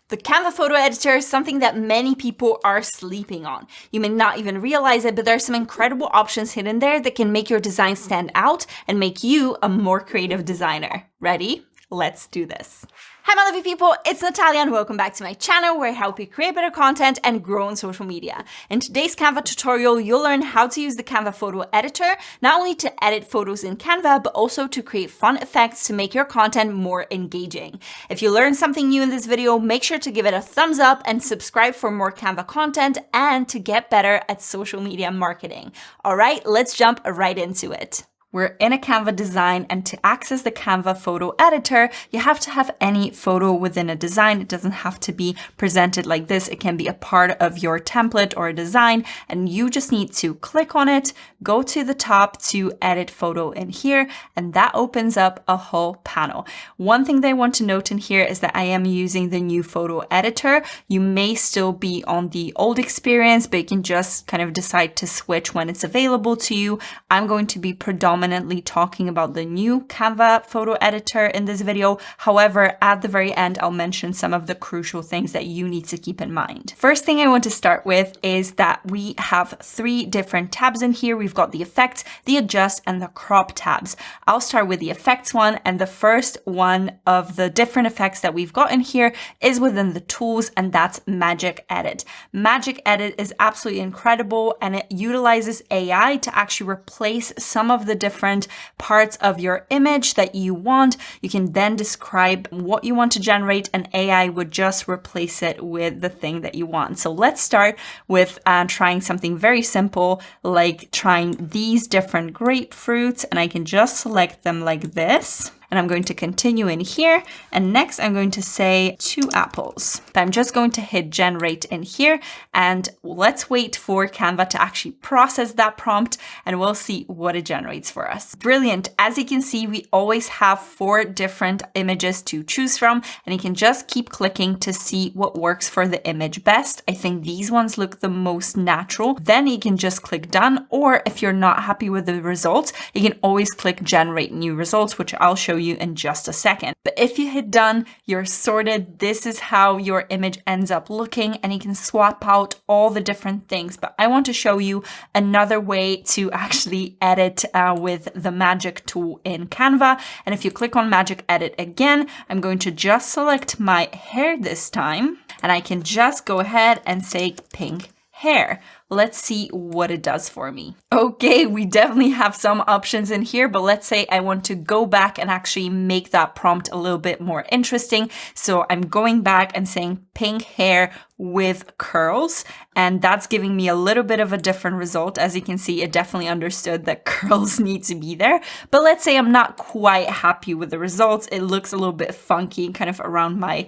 The Canva Photo Editor is something that many people are sleeping on. You may not even realize it, but there are some incredible options hidden there that can make your design stand out and make you a more creative designer. Ready? Let's do this. Hi, my lovely people, it's Natalia and welcome back to my channel where I help you create better content and grow on social media. In today's Canva tutorial, you'll learn how to use the Canva Photo Editor, not only to edit photos in Canva, but also to create fun effects to make your content more engaging. If you learned something new in this video, make sure to give it a thumbs up and subscribe for more Canva content and to get better at social media marketing. All right, let's jump right into it. We're in a Canva design, and to access the Canva Photo Editor, you have to have any photo within a design. It doesn't have to be presented like this. It can be a part of your template or a design, and you just need to click on it, go to the top to edit photo in here, and that opens up a whole panel. One thing that I want to note in here is that I am using the new photo editor. You may still be on the old experience, but you can just kind of decide to switch when it's available to you. I'm going to be predominantly talking about the new Canva photo editor in this video. However, at the very end, I'll mention some of the crucial things that you need to keep in mind. First thing I want to start with is that we have three different tabs in here. We've got the effects, the adjust, and the crop tabs. I'll start with the effects one, and the first one of the different effects that we've got in here is within the tools, and that's Magic Edit. Magic Edit is absolutely incredible, and it utilizes AI to actually replace some of the different parts of your image that you want. You can then describe what you want to generate, and AI would just replace it with the thing that you want. So let's start with trying something very simple, like trying these different grapefruits, and I can just select them like this. And I'm going to continue in here. And next I'm going to say 2 apples. But I'm just going to hit generate in here, and let's wait for Canva to actually process that prompt, and we'll see what it generates for us. Brilliant. As you can see, we always have 4 different images to choose from, and you can just keep clicking to see what works for the image best. I think these ones look the most natural. Then you can just click done, or if you're not happy with the results, you can always click generate new results, which I'll show you in just a second. But if you hit done, you're sorted. This is how your image ends up looking, and you can swap out all the different things. But I want to show you another way to actually edit with the magic tool in Canva. And if you click on Magic Edit again, I'm going to just select my hair this time, and I can just go ahead and say pink hair. Let's see what it does for me. Okay, we definitely have some options in here, but let's say I want to go back and actually make that prompt a little bit more interesting. So I'm going back and saying pink hair with curls, and that's giving me a little bit of a different result. As you can see, it definitely understood that curls need to be there. But let's say I'm not quite happy with the results. It looks a little bit funky, kind of around my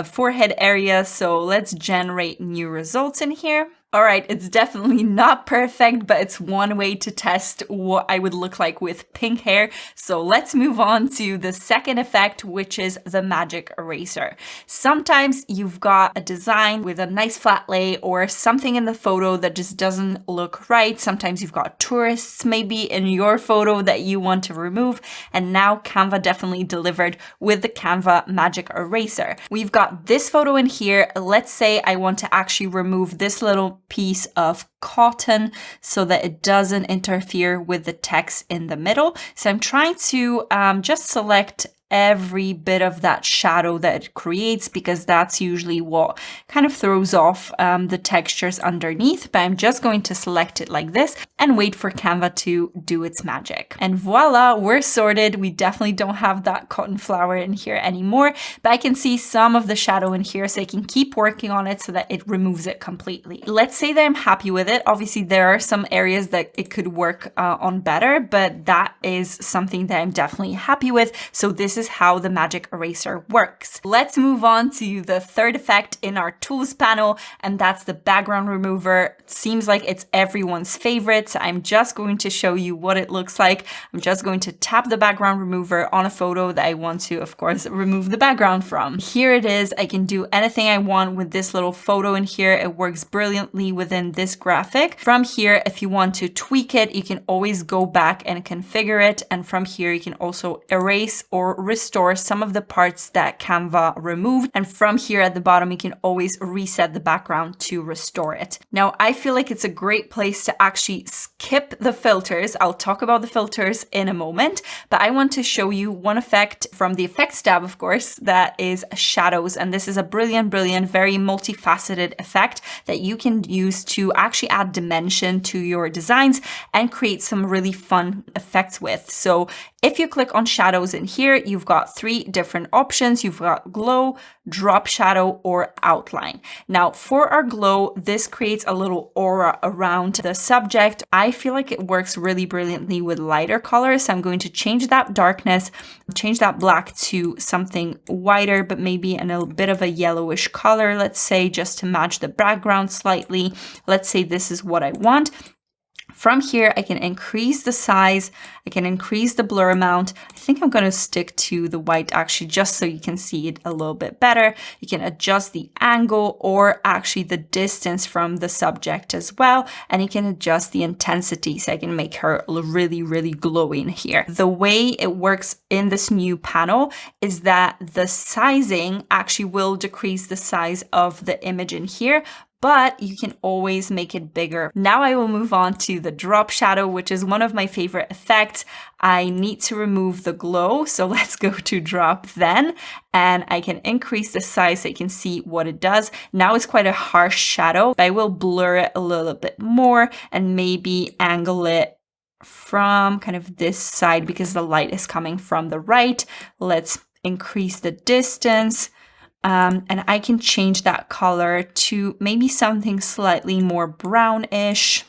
forehead area. So let's generate new results in here. All right, it's definitely not perfect, but it's one way to test what I would look like with pink hair. So let's move on to the second effect, which is the magic eraser. Sometimes you've got a design with a nice flat lay or something in the photo that just doesn't look right. Sometimes you've got tourists maybe in your photo that you want to remove. And now Canva definitely delivered with the Canva magic eraser. We've got this photo in here. Let's say I want to actually remove this little piece of cotton so that it doesn't interfere with the text in the middle. So I'm trying to just select every bit of that shadow that it creates, because that's usually what kind of throws off the textures underneath. But I'm just going to select it like this and wait for Canva to do its magic. And voila, we're sorted. We definitely don't have that cotton flower in here anymore, but I can see some of the shadow in here, so I can keep working on it so that it removes it completely. Let's say that I'm happy with it. Obviously, there are some areas that it could work on better, but that is something that I'm definitely happy with. So this is how the magic eraser works. Let's move on to the third effect in our tools panel, and that's the background remover. It seems like it's everyone's favorite. So I'm just going to show you what it looks like. I'm just going to tap the background remover on a photo that I want to, of course, remove the background from. Here it is. I can do anything I want with this little photo in here. It works brilliantly within this graphic. From here, if you want to tweak it, you can always go back and configure it. And from here, you can also erase or restore some of the parts that Canva removed. And from here at the bottom, you can always reset the background to restore it. Now, I feel like it's a great place to actually skip the filters. I'll talk about the filters in a moment, but I want to show you one effect from the effects tab, of course, that is shadows. And this is a brilliant, very multifaceted effect that you can use to actually add dimension to your designs and create some really fun effects with. So if you click on shadows in here, you've got 3 different options. You've got glow, drop shadow, or outline. Now for our glow, this creates a little aura around the subject. I feel like it works really brilliantly with lighter colors. So I'm going to change that darkness, change that black to something whiter, but maybe in a bit of a yellowish color, let's say, just to match the background slightly. Let's say this is what I want. From here, I can increase the size, I can increase the blur amount. I think I'm going to stick to the white actually, just so you can see it a little bit better. You can adjust the angle or actually the distance from the subject as well. And you can adjust the intensity, so I can make her really glowing here. The way it works in this new panel is that the sizing actually will decrease the size of the image in here, but you can always make it bigger. Now I will move on to the drop shadow, which is one of my favorite effects. I need to remove the glow, so let's go to drop then, and I can increase the size so you can see what it does. Now it's quite a harsh shadow. I will blur it a little bit more and maybe angle it from kind of this side because the light is coming from the right. Let's increase the distance. And I can change that color to maybe something slightly more brownish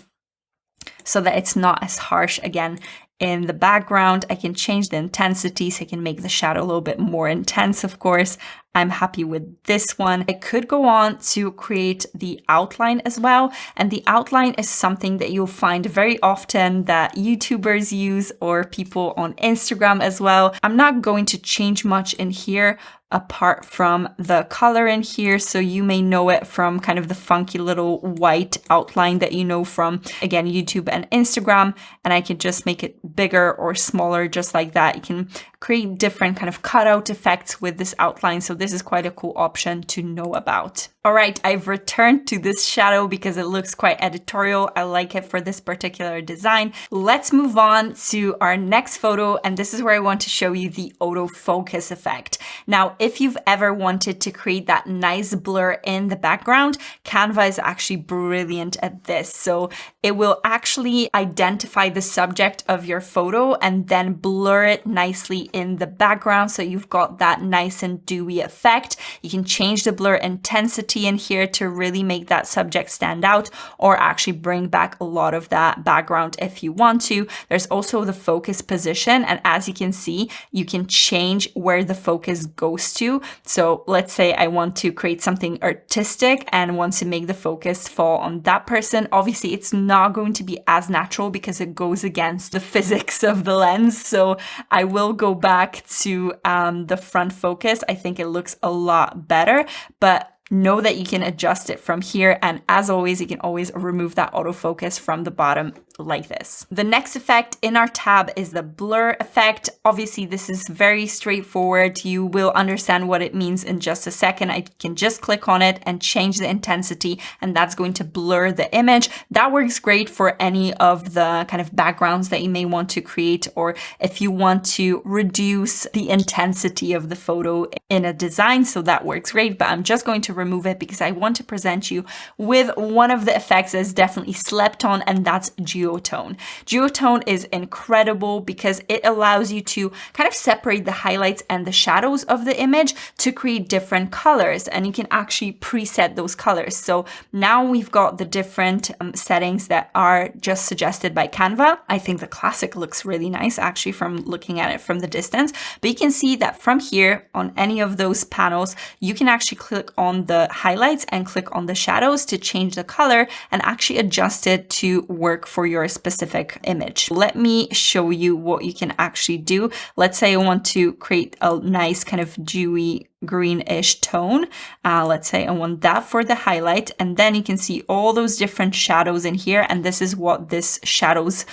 so that it's not as harsh again in the background. I can change the intensity so I can make the shadow a little bit more intense, of course. I'm happy with this one. I could go on to create the outline as well. And the outline is something that you'll find very often that YouTubers use or people on Instagram as well. I'm not going to change much in here apart from the color in here. So you may know it from kind of the funky little white outline that you know from, again, YouTube and Instagram. And I can just make it bigger or smaller just like that. You can create different kind of cutout effects with this outline. So this is quite a cool option to know about. All right, I've returned to this shadow because it looks quite editorial. I like it for this particular design. Let's move on to our next photo. And this is where I want to show you the autofocus effect. Now, if you've ever wanted to create that nice blur in the background, Canva is actually brilliant at this. So it will actually identify the subject of your photo and then blur it nicely in the background. So you've got that nice and dewy effect. You can change the blur intensity in here to really make that subject stand out, or actually bring back a lot of that background if you want to. There's also the focus position. And as you can see, you can change where the focus goes to. So let's say I want to create something artistic and want to make the focus fall on that person. Obviously, it's not going to be as natural because it goes against the physics of the lens. So I will go back to the front focus. I think it looks a lot better, but know that you can adjust it from here. And as always, you can always remove that autofocus from the bottom like this. The next effect in our tab is the blur effect. Obviously, this is very straightforward. You will understand what it means in just a second. I can just click on it and change the intensity, and that's going to blur the image. That works great for any of the kind of backgrounds that you may want to create, or if you want to reduce the intensity of the photo in a design. So that works great, but I'm just going to remove it because I want to present you with one of the effects that's definitely slept on, and that's DuoTone. DuoTone is incredible because it allows you to kind of separate the highlights and the shadows of the image to create different colors, and you can actually preset those colors. So now we've got the different settings that are just suggested by Canva. I think the classic looks really nice actually from looking at it from the distance, but you can see that from here on any of those panels, you can actually click on the highlights and click on the shadows to change the color and actually adjust it to work for your specific image. Let me show you what you can actually do. Let's say I want to create a nice kind of dewy greenish tone. Let's say I want that for the highlight, and then you can see all those different shadows in here, and this is what this shadows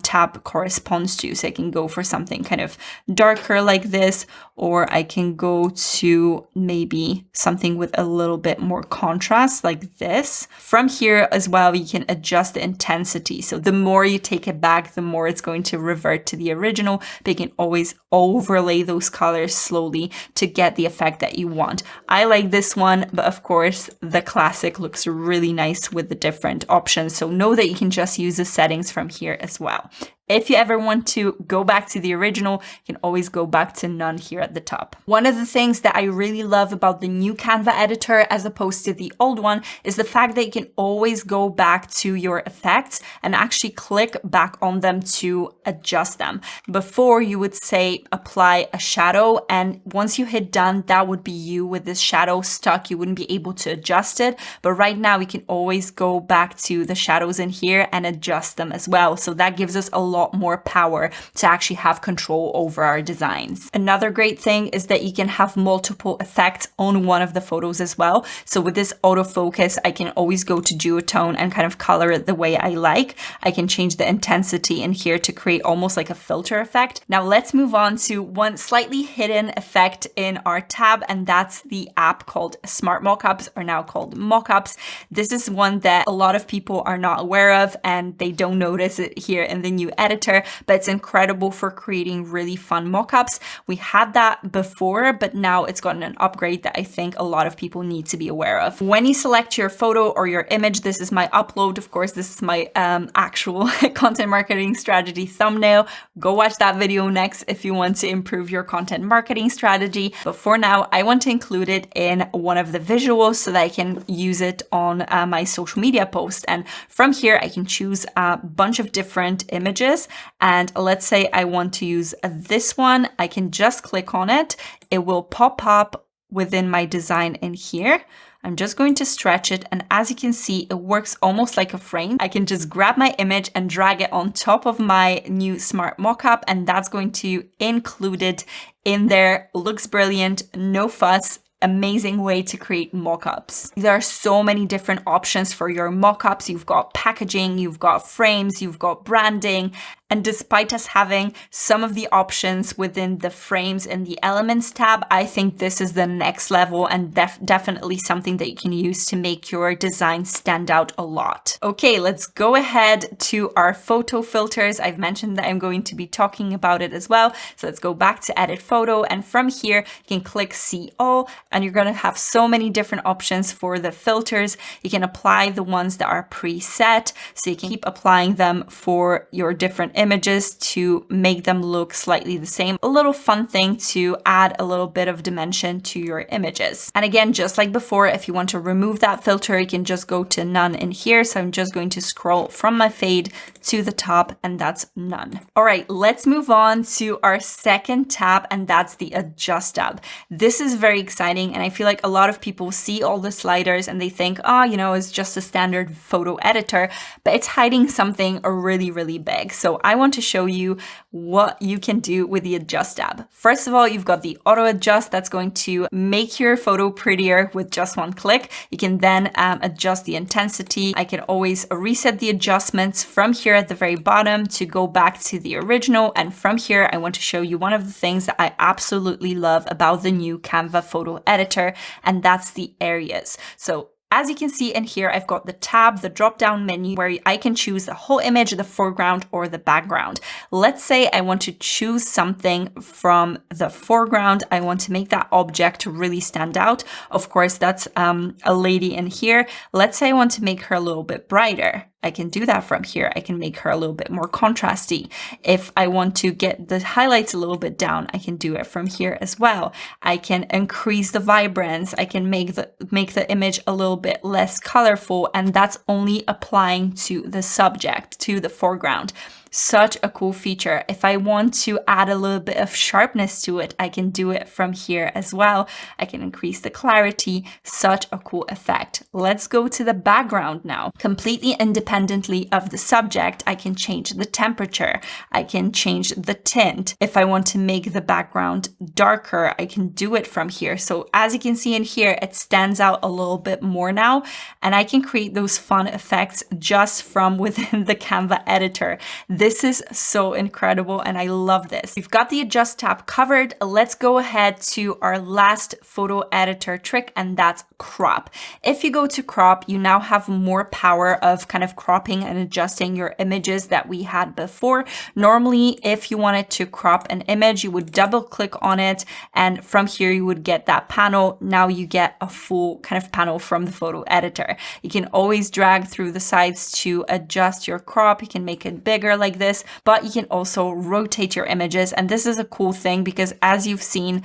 tab corresponds to. So I can go for something kind of darker like this, or I can go to maybe something with a little bit more contrast like this. From here as well, you can adjust the intensity. So the more you take it back, the more it's going to revert to the original, but you can always overlay those colors slowly to get the effect that you want. I like this one, but of course the classic looks really nice with the different options. So know that you can just use the settings from here as well. If you ever want to go back to the original, you can always go back to none here at the top. One of the things that I really love about the new Canva editor as opposed to the old one is the fact that you can always go back to your effects and actually click back on them to adjust them. Before, you would say apply a shadow, and once you hit done, that would be you with this shadow stuck. You wouldn't be able to adjust it. But right now we can always go back to the shadows in here and adjust them as well. So that gives us a lot more power to actually have control over our designs. Another great thing is that you can have multiple effects on one of the photos as well. So with this autofocus, I can always go to DuoTone and kind of color it the way I like. I can change the intensity in here to create almost like a filter effect. Now let's move on to one slightly hidden effect in our tab, and that's the app called Smart Mockups, or now called Mockups. This is one that a lot of people are not aware of, and they don't notice it here in the new editor, but it's incredible for creating really fun mockups. We had that before, but now it's gotten an upgrade that I think a lot of people need to be aware of. When you select your photo or your image, this is my upload. Of course, this is my actual content marketing strategy thumbnail. Go watch that video next if you want to improve your content marketing strategy. But for now, I want to include it in one of the visuals so that I can use it on my social media post. And from here, I can choose a bunch of different images. And let's say I want to use this one. I can just click on it. It will pop up within my design in here. I'm just going to stretch it, and as you can see, it works almost like a frame. I can just grab my image and drag it on top of my new smart mockup, and that's going to include it in there. Looks brilliant, no fuss. Amazing way to create mockups. There are so many different options for your mockups. You've got packaging, you've got frames, you've got branding. And despite us having some of the options within the frames and the elements tab, I think this is the next level and definitely something that you can use to make your design stand out a lot. Okay, let's go ahead to our photo filters. I've mentioned that I'm going to be talking about it as well. So let's go back to edit photo. And from here, you can click see all, and you're going to have so many different options for the filters. You can apply the ones that are preset. So you can keep applying them for your different images to make them look slightly the same. A little fun thing to add a little bit of dimension to your images. And again, just like before, if you want to remove that filter, you can just go to none in here. So I'm just going to scroll from my fade to the top, and that's none. All right, let's move on to our second tab, and that's the adjust tab. This is very exciting, and I feel like a lot of people see all the sliders and they think, oh, you know, it's just a standard photo editor, but it's hiding something really, really big. So I want to show you what you can do with the adjust tab. First of all, you've got the auto adjust that's going to make your photo prettier with just one click. You can then adjust the intensity. I can always reset the adjustments from here at the very bottom to go back to the original. And from here, I want to show you one of the things that I absolutely love about the new Canva Photo Editor, and that's the areas. So as you can see in here, I've got the tab, the drop-down menu where I can choose the whole image, the foreground, or the background. Let's say I want to choose something from the foreground. I want to make that object really stand out. Of course, that's a lady in here. Let's say I want to make her a little bit brighter. I can do that from here. I can make her a little bit more contrasty. If I want to get the highlights a little bit down, I can do it from here as well. I can increase the vibrance. I can make the image a little bit less colorful, and that's only applying to the subject, to the foreground. Such a cool feature. If I want to add a little bit of sharpness to it, I can do it from here as well. I can increase the clarity. Such a cool effect. Let's go to the background now. Completely independently of the subject, I can change the temperature. I can change the tint. If I want to make the background darker, I can do it from here. So as you can see in here, it stands out a little bit more now, and I can create those fun effects just from within the Canva editor. This is so incredible, and I love this. We've got the adjust tab covered. Let's go ahead to our last photo editor trick, and that's crop. If you go to crop, you now have more power of kind of cropping and adjusting your images that we had before. Normally, if you wanted to crop an image, you would double click on it, and from here you would get that panel. Now you get a full kind of panel from the photo editor. You can always drag through the sides to adjust your crop. You can make it bigger like this, but you can also rotate your images. And this is a cool thing because as you've seen,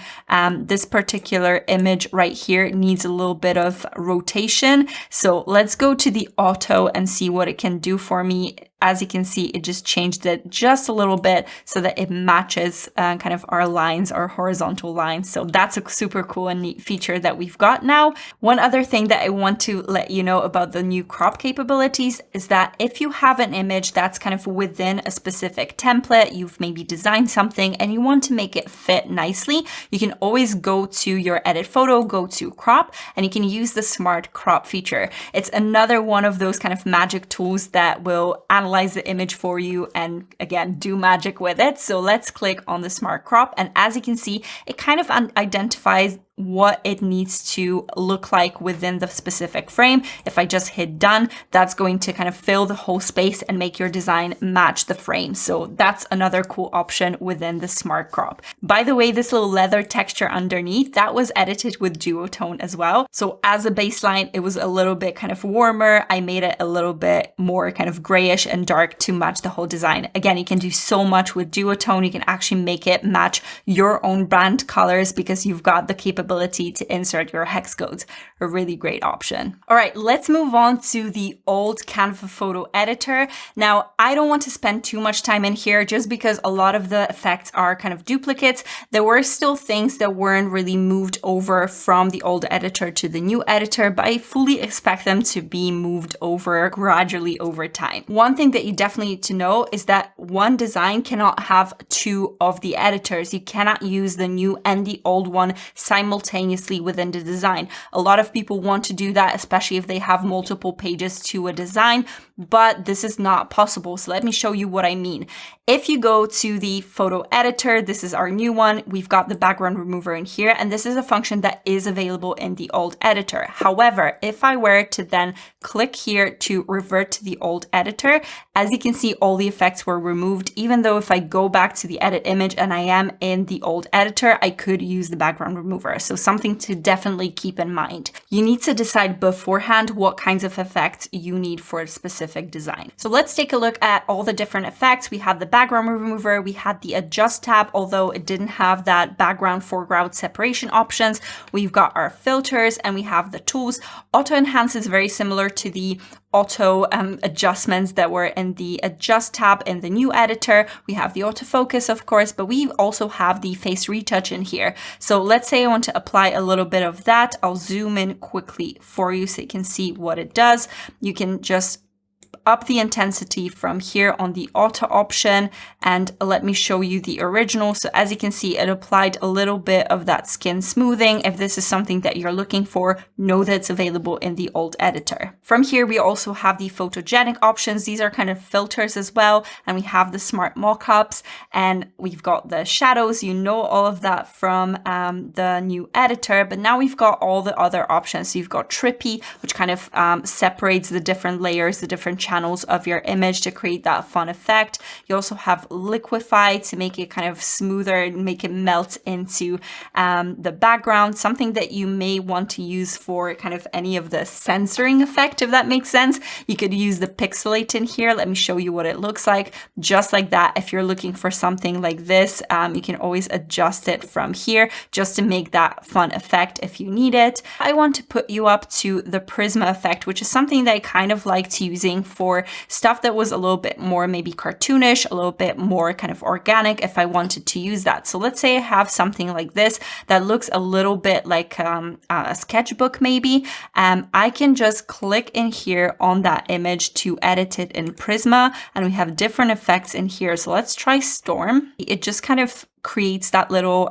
this particular image right here needs a little bit of rotation. So let's go to the auto and see what it can do for me. As you can see, it just changed it just a little bit so that it matches kind of our lines, our horizontal lines. So that's a super cool and neat feature that we've got now. One other thing that I want to let you know about the new crop capabilities is that if you have an image that's kind of within a specific template, you've maybe designed something and you want to make it fit nicely, you can always go to your edit photo, go to crop, and you can use the smart crop feature. It's another one of those kind of magic tools that will analyze the image for you and again do magic with it. So let's click on the smart crop, and as you can see, it kind of identifies what it needs to look like within the specific frame. If I just hit done, that's going to kind of fill the whole space and make your design match the frame. So that's another cool option within the smart crop. By the way, this little leather texture underneath, that was edited with DuoTone as well. So as a baseline, it was a little bit kind of warmer. I made it a little bit more kind of grayish and dark to match the whole design. Again, you can do so much with DuoTone. You can actually make it match your own brand colors because you've got the capability to insert your hex codes. A really great option. All right, let's move on to the old Canva Photo Editor. Now, I don't want to spend too much time in here just because a lot of the effects are kind of duplicates. There were still things that weren't really moved over from the old editor to the new editor, but I fully expect them to be moved over gradually over time. One thing that you definitely need to know is that one design cannot have two of the editors. You cannot use the new and the old one simultaneously within the design. A lot of people want to do that, especially if they have multiple pages to a design, but this is not possible. So let me show you what I mean. If you go to the photo editor, this is our new one. We've got the background remover in here, and this is a function that is available in the old editor. However, if I were to then click here to revert to the old editor, as you can see, all the effects were removed. Even though if I go back to the edit image and I am in the old editor, I could use the background remover. So something to definitely keep in mind. You need to decide beforehand what kinds of effects you need for a specific design. So let's take a look at all the different effects. We have the background remover, we had the adjust tab, although it didn't have that background foreground separation options. We've got our filters and we have the tools. Auto enhance is very similar to the auto adjustments that were in the adjust tab in the new editor. We have the autofocus, of course, but we also have the face retouch in here. So let's say I want to apply a little bit of that. I'll zoom in quickly for you so you can see what it does. You can just up the intensity from here on the auto option, and let me show you the original. So as you can see, it applied a little bit of that skin smoothing. If this is something that you're looking for, know that it's available in the old editor. From here, we also have the photogenic options. These are kind of filters as well. And we have the smart mockups, and we've got the shadows. You know all of that from the new editor, but now we've got all the other options. So you've got trippy, which kind of separates the different layers, the different channels of your image to create that fun effect. You also have liquefy to make it kind of smoother and make it melt into the background, something that you may want to use for kind of any of the censoring effect, if that makes sense. You could use the pixelate in here. Let me show you what it looks like. Just like that, if you're looking for something like this, you can always adjust it from here just to make that fun effect if you need it. I want to put you up to the prisma effect, which is something that I kind of liked using for stuff that was a little bit more maybe cartoonish, a little bit more kind of organic if I wanted to use that. So let's say I have something like this that looks a little bit like a sketchbook maybe. I can just click in here on that image to edit it in Prisma, and we have different effects in here. So let's try Storm. It just kind of creates that little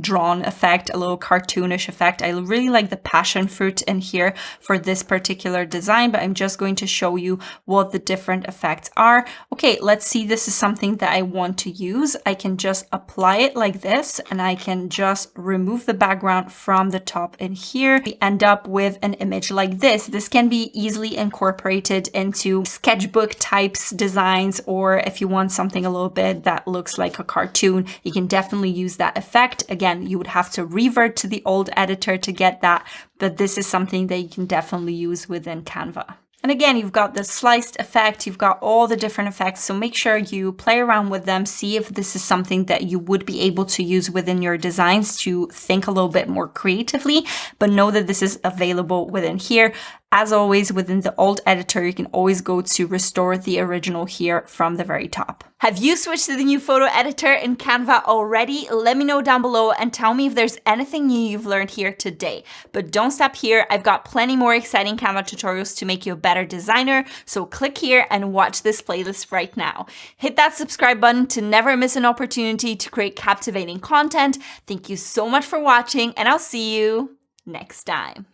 drawn effect, a little cartoonish effect. I really like the passion fruit in here for this particular design, but I'm just going to show you what the different effects are. Okay, let's see, this is something that I want to use. I can just apply it like this, and I can just remove the background from the top in here. We end up with an image like this. This can be easily incorporated into sketchbook types designs, or if you want something a little bit that looks like a cartoon, you can definitely use that effect. Again, you would have to revert to the old editor to get that, but this is something that you can definitely use within Canva. And again, you've got the sliced effect, you've got all the different effects, so make sure you play around with them, see if this is something that you would be able to use within your designs to think a little bit more creatively, but know that this is available within here. As always, within the old editor, you can always go to restore the original here from the very top. Have you switched to the new photo editor in Canva already? Let me know down below and tell me if there's anything new you've learned here today. But don't stop here. I've got plenty more exciting Canva tutorials to make you a better designer. So click here and watch this playlist right now. Hit that subscribe button to never miss an opportunity to create captivating content. Thank you so much for watching, and I'll see you next time.